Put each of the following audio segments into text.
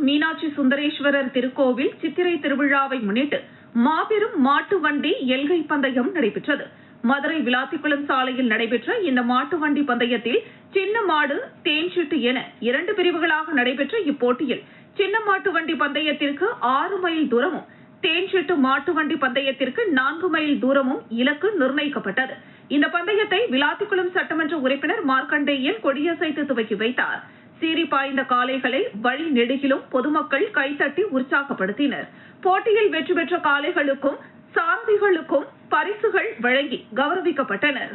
மீனாட்சி சுந்தரேஸ்வரர் திருக்கோவில் சித்திரை திருவிழாவை முன்னிட்டு மாபெரும் மாட்டு வண்டி எல்கை பந்தயம் நடைபெற்றது. மதுரை விளாத்திக்குளம் சாலையில் நடைபெற்ற இந்த மாட்டு வண்டி பந்தயத்தில் சின்ன மாடு, தேன்சிட்டு என 2 பிரிவுகளாக நடைபெற்ற இப்போட்டியில் சின்ன மாட்டு வண்டி பந்தயத்திற்கு 6 மைல் தூரமும், தேன்சிட்டு மாட்டு வண்டி பந்தயத்திற்கு 4 மைல் தூரமும் இலக்கு நிர்ணயிக்கப்பட்டது. இந்த பந்தயத்தை விளாத்திக்குளம் சட்டமன்ற உறுப்பினர் மார்க்கண்டேயன் கொடியசைத்து துவக்கி வைத்தார். சீறி பாய்ந்த காளைகளை வழி நெடுகிலும் பொதுமக்கள் கைதட்டி உற்சாகப்படுத்தினர். போட்டியில் வெற்றி பெற்ற காளைகளுக்கும் சாரதிகளுக்கும் பரிசுகள் வழங்கி கௌரவிக்கப்பட்டனர்.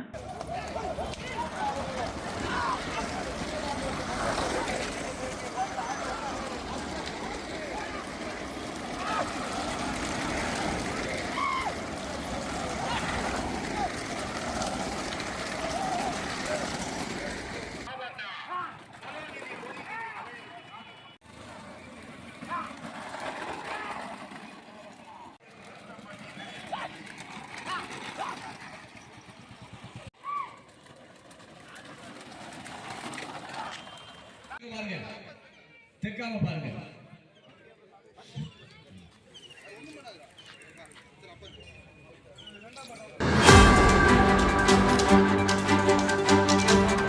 தெற்காம பாருங்க.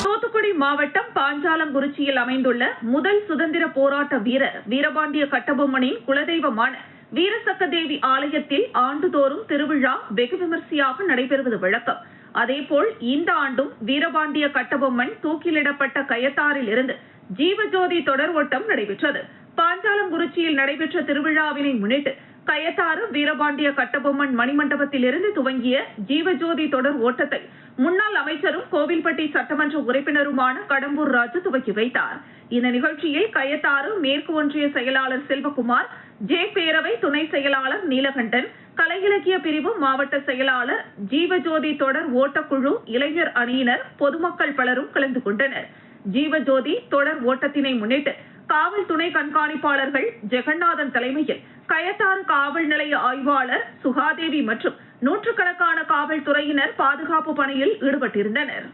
தூத்துக்குடி மாவட்டம் பாஞ்சாலங்குறிச்சியில் அமைந்துள்ள முதல் சுதந்திர போராட்ட வீரர் வீரபாண்டிய கட்டபொம்மனின் குலதெய்வமான வீரசக்கதேவி ஆலயத்தில் ஆண்டுதோறும் திருவிழா வெகு விமர்சையாக நடைபெறுவது வழக்கம். அதேபோல் இந்த ஆண்டும் வீரபாண்டிய கட்டபொம்மன் தூக்கிலிடப்பட்ட கயத்தாரில் இருந்து ஜீவஜோதி தொடர் ஓட்டம் நடைபெற்றது. பாஞ்சாலங்குறிச்சியில் நடைபெற்ற திருவிழாவினை முன்னிட்டு கயத்தாறு வீரபாண்டிய கட்டபொம்மன் மணிமண்டபத்தில் இருந்து துவங்கிய ஜீவஜோதி தொடர் ஓட்டத்தை முன்னாள் அமைச்சரும் கோவில்பட்டி சட்டமன்ற உறுப்பினருமான கடம்பூர் ராஜு துவக்கி வைத்தார். இந்த நிகழ்ச்சியில் கயத்தாறு மேற்கு ஒன்றிய செயலாளர் செல்வகுமார், ஜே பேரவை துணை செயலாளர் நீலகண்டன், கலை இலக்கிய பிரிவு மாவட்ட செயலாளர், ஜீவஜோதி தொடர் ஓட்டக்குழு இளைஞர் அணியினர், பொதுமக்கள் பலரும் கலந்து கொண்டனர். ஜீவஜோதி தொடர் ஓட்டத்தினை முன்னிட்டு காவல் துணை கண்காணிப்பாளர்கள் ஜெகநாதன் தலைமையில் கயத்தாறு காவல் நிலைய ஆய்வாளர் சுகாதேவி மற்றும் நூற்றுக்கணக்கான காவல்துறையினர் பாதுகாப்பு பணியில் ஈடுபட்டிருந்தனர்.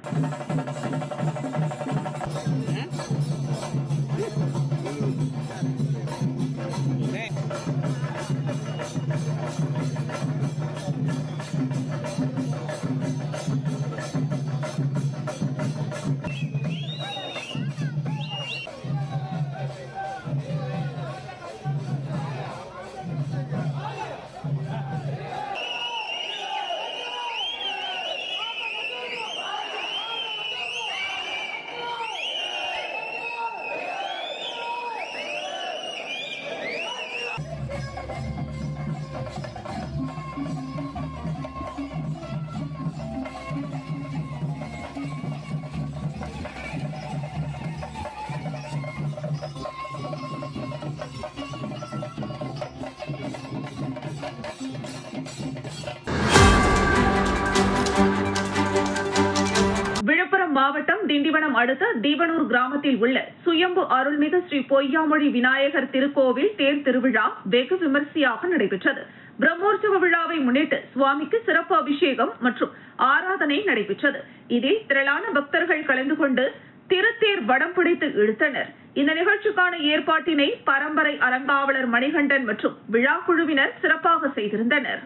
மாவட்டம் திண்டிவனம் அடுத்த தீவனூர் கிராமத்தில் உள்ள சுயம்பு அருள்மிகு ஸ்ரீ பொய்யாமொழி விநாயகர் திருக்கோவில் தேர் திருவிழா வெகு விமர்சையாக நடைபெற்றது. பிரம்மோற்சவ விழாவை முன்னிட்டு சுவாமிக்கு சிறப்பு அபிஷேகம் மற்றும் ஆராதனை நடைபெற்றது. இதில் திரளான பக்தர்கள் கலந்து கொண்டு திருத்தேர் வடம் பிடித்து இழுத்தனர். இந்த நிகழ்ச்சிக்கான ஏற்பாட்டினை பரம்பரை அறங்காவலர் மணிகண்டன் மற்றும் விழா குழுவினர் சிறப்பாக செய்திருந்தனர்.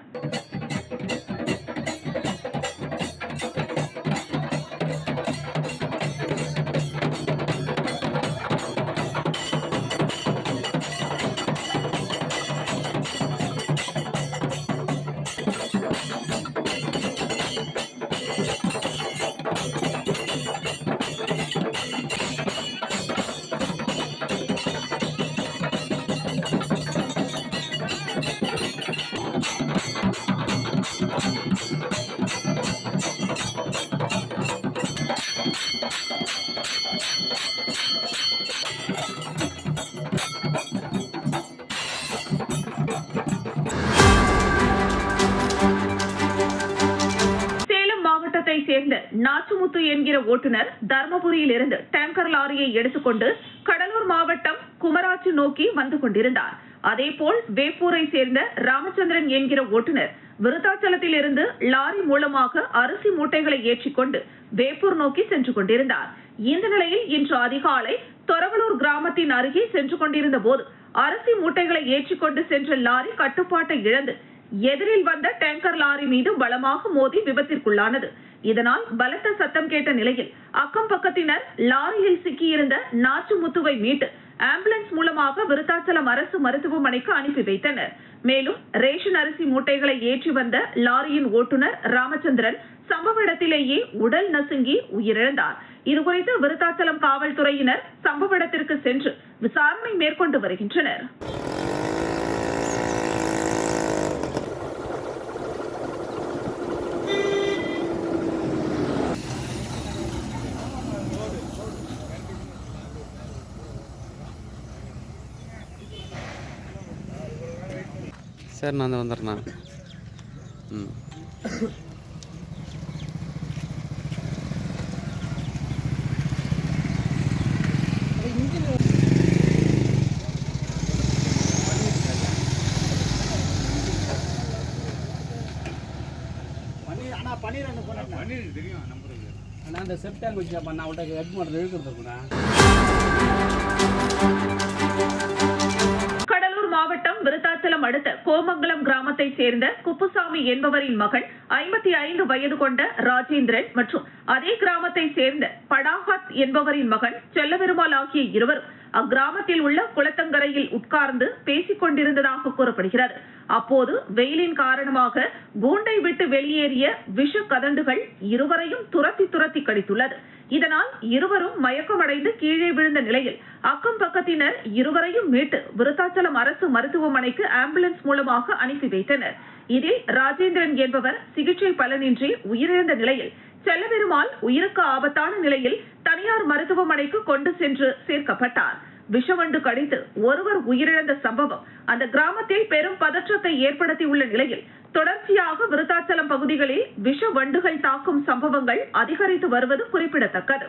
சேர்ந்த நாச்சுமுத்து என்கிற ஓட்டுநர் தர்மபுரியில் இருந்து டேங்கர் லாரியை எடுத்துக்கொண்டு கடலூர் மாவட்டம் குமராட்சி நோக்கி வந்து கொண்டிருந்தார். அதேபோல் வேப்பூரை சேர்ந்த ராமச்சந்திரன் என்கிற ஓட்டுநர் விருத்தாச்சலத்தில் இருந்து லாரி மூலமாக அரிசி மூட்டைகளை ஏற்றிக்கொண்டு வேப்பூர் நோக்கி சென்று கொண்டிருந்தார். இந்த நிலையில் இன்று அதிகாலை தொரவலூர் கிராமத்தின் அருகே சென்று கொண்டிருந்த போது அரிசி மூட்டைகளை ஏற்றிக்கொண்டு சென்ற லாரி கட்டுப்பாட்டை இழந்து எதிரில் வந்த டேங்கர் லாரி மீது பலமாக மோதி விபத்திற்குள்ளானது. இதனால் பலத்த சத்தம் கேட்ட நிலையில் அக்கம் பக்கத்தினர் லாரியில் சிக்கியிருந்த நாச்சுமுத்துவை மீட்டு ஆம்புலன்ஸ் மூலமாக விருத்தாச்சலம் அரசு மருத்துவமனைக்கு அனுப்பி வைத்தனர். மேலும் ரேஷன் அரிசி மூட்டைகளை ஏற்றி வந்த லாரியின் ஓட்டுநர் ராமச்சந்திரன் சம்பவ இடத்திலேயே உடல் நசுங்கி உயிரிழந்தார். இதுகுறித்து விருத்தாச்சலம் காவல்துறையினர் சம்பவ இடத்திற்கு சென்று விசாரணை மேற்கொண்டு வருகின்றனர். சார் நான் வந்துடுறேண்ணா. ம் பன்னீர் தெரியும் நம்புறது. ஆனால் அந்த செப்டேங்க் வச்சு நான் அவள்கிட்ட ஹெட் பண்ணுறது இழுக்கிறதுக்குண்ணா. கடலூர் மாவட்டம் விருத்தாச்சலம் அடுத்த கோமங்கலம் கிராமத்தை சேர்ந்த குப்புசாமி என்பவரின் மகன் 55 வயது கொண்ட ராஜேந்திரன் மற்றும் அதே கிராமத்தை சேர்ந்த படாகத் என்பவரின் மகன் செல்லபெருமாள் ஆகிய இருவரும் அக்கிராமத்தில் உள்ள குளத்தங்கரையில் உட்கார்ந்து பேசிக் கொண்டிருந்ததாக கூறப்படுகிறது. அப்போது வெயிலின் காரணமாக கூண்டை விட்டு வெளியேறிய விஷ கதண்டுகள் இருவரையும் துரத்தி கடித்துள்ளது. இதனால் இருவரும் மயக்கமடைந்து கீழே விழுந்த நிலையில் அக்கம் பக்கத்தினர் இருவரையும் மீட்டு விருத்தாச்சலம் அரசு மருத்துவமனைக்கு ஆம்புலன்ஸ் மூலமாக அனுப்பி வைத்தனர். இதில் ராஜேந்திரன் என்பவர் சிகிச்சை பலனின்றி உயிரிழந்த நிலையில் செல்லபெருமாள் உயிருக்கு ஆபத்தான நிலையில் தனியார் மருத்துவமனைக்கு கொண்டு சென்று சேர்க்கப்பட்டார். விஷவண்டு கடித்து ஒருவர் உயிரிழந்த சம்பவம் அந்த கிராமத்தில் பெரும் பதற்றத்தை ஏற்படுத்தியுள்ள நிலையில் தொடர்ச்சியாக விருத்தாச்சலம் பகுதிகளில் விஷ வண்டுகள் தாக்கும் சம்பவங்கள் அதிகரித்து வருவது குறிப்பிடத்தக்கது.